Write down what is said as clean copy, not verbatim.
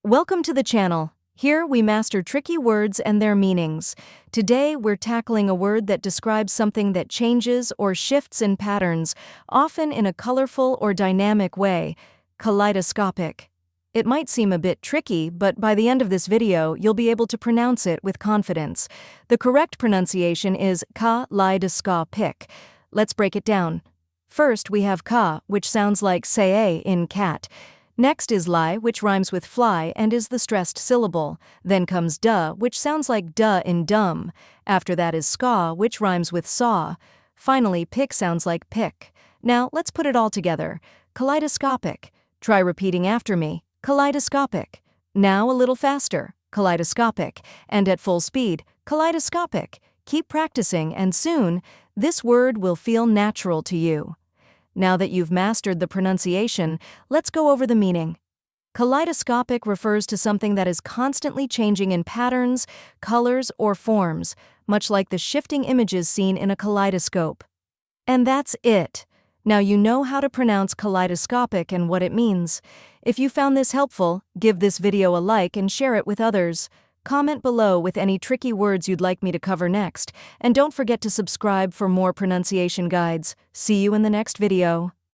Welcome to the channel. Here we master tricky words and their meanings. Today we're tackling a word that describes something that changes or shifts in patterns, often in a colorful or dynamic way: kaleidoscopic. It might seem a bit tricky, but by the end of this video you'll be able to pronounce it with confidence. The correct pronunciation is kaleidoscopic. Let's break it down. First we have ka, which sounds like say in cat. Next is li, which rhymes with fly and is the stressed syllable. Then comes duh, which sounds like duh in dumb. After that is ska, which rhymes with saw. Finally, pick sounds like pick. Now, let's put it all together. Kaleidoscopic. Try repeating after me. Kaleidoscopic. Now a little faster. Kaleidoscopic. And at full speed. Kaleidoscopic. Keep practicing, and soon, this word will feel natural to you. Now that you've mastered the pronunciation, let's go over the meaning. Kaleidoscopic refers to something that is constantly changing in patterns, colors, or forms, much like the shifting images seen in a kaleidoscope. And that's it. Now you know how to pronounce kaleidoscopic and what it means. If you found this helpful, give this video a like and share it with others. Comment below with any tricky words you'd like me to cover next, and don't forget to subscribe for more pronunciation guides. See you in the next video.